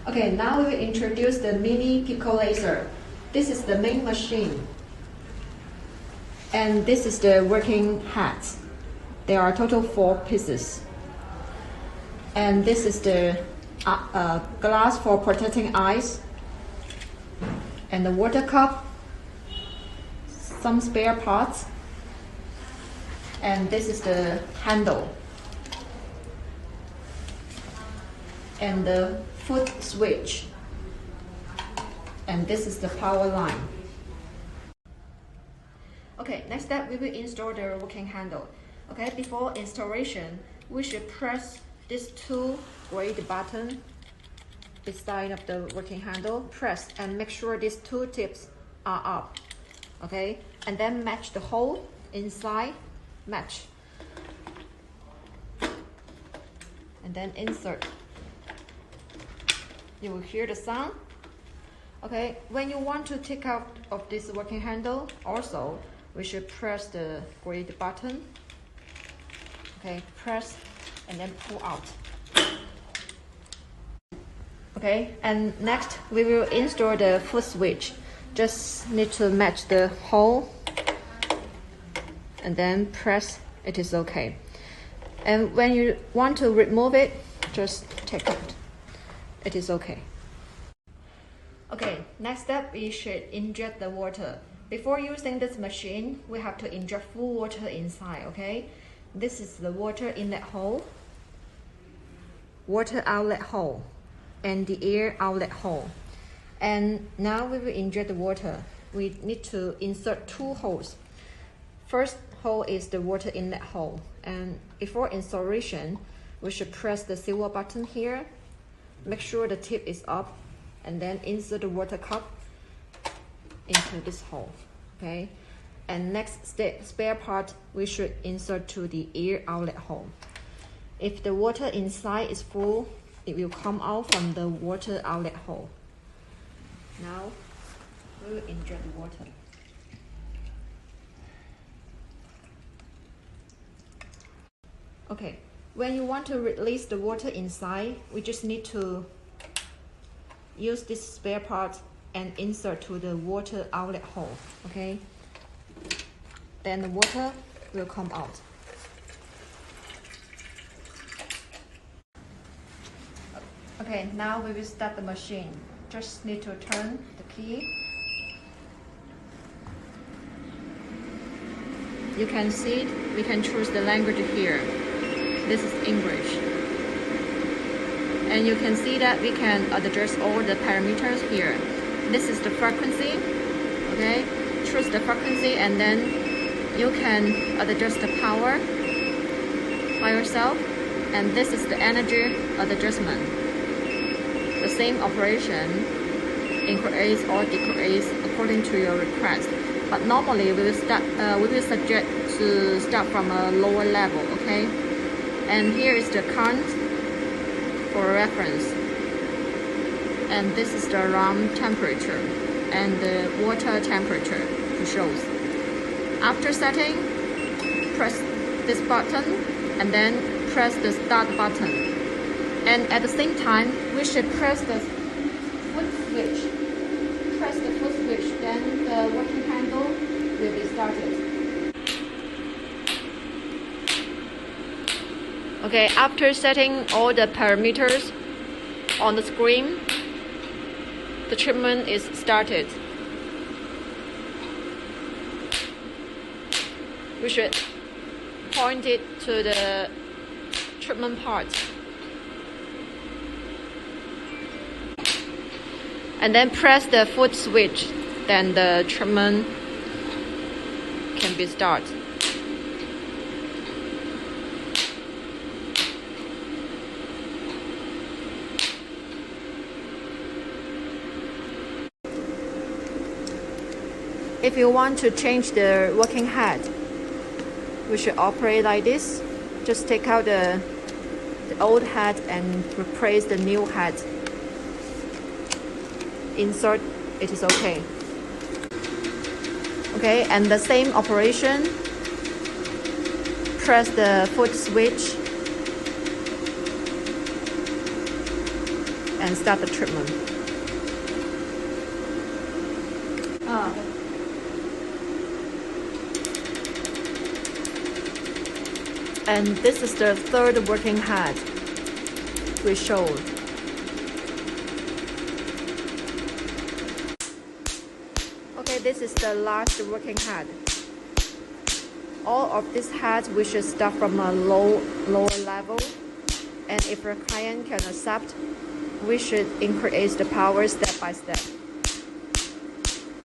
Okay, now we will introduce the mini Pico laser. This is the main machine. And this is the working head. There are total 4 pieces. And this is the glass for protecting eyes. And the water cup. Some spare parts. And this is the handle. And the foot switch. And this is the power line. Okay, next step, we will install the working handle. Okay, before installation, we should press these 2 gray buttons beside of the working handle. Press and make sure these 2 tips are up. Okay, and then match the hole inside. Match. And then insert. You will hear the sound. Okay, when you want to take out of this working handle, also we should press the gray button. Okay, press and then pull out. Okay, and next we will install the foot switch. Just need to match the hole and then press. It is okay. And when you want to remove it, just take out. It is okay. Okay, next step, we should inject the water. Before using this machine, we have to inject full water inside, okay? This is the water inlet hole, water outlet hole, and the air outlet hole. And now we will inject the water. We need to insert 2 holes. First hole is the water inlet hole. And before installation, we should press the silver button here. Make sure the tip is up, and then insert the water cup into this hole. Okay, and next step, spare part, we should insert to the air outlet hole. If the water inside is full, it will come out from the water outlet hole. Now we will inject the water. Okay, when you want to release the water inside, we just need to use this spare part and insert to the water outlet hole, okay? Then the water will come out. Okay, now we will start the machine. Just need to turn the key. You can see it. We can choose the language here. This is English. And you can see that we can adjust all the parameters here. This is the frequency, okay? Choose the frequency and then you can adjust the power by yourself. And this is the energy adjustment. The same operation, increase or decrease according to your request. But normally we will suggest to start from a lower level, okay? And here is the current for reference. And this is the room temperature and the water temperature it shows. After setting, press this button and then press the start button. And at the same time, we should press the foot switch. Press the foot switch, then the working handle will be started. Okay, after setting all the parameters on the screen, the treatment is started. We should point it to the treatment part. And then press the foot switch, then the treatment can be started. If you want to change the working head, we should operate like this. Just take out the old head and replace the new head. Insert, it is okay. Okay, and the same operation. Press the foot switch. and start the treatment. And this is the third working head we showed. Okay, this is the last working head. All of these heads we should start from a lower level, and if our client can accept, we should increase the power step by step.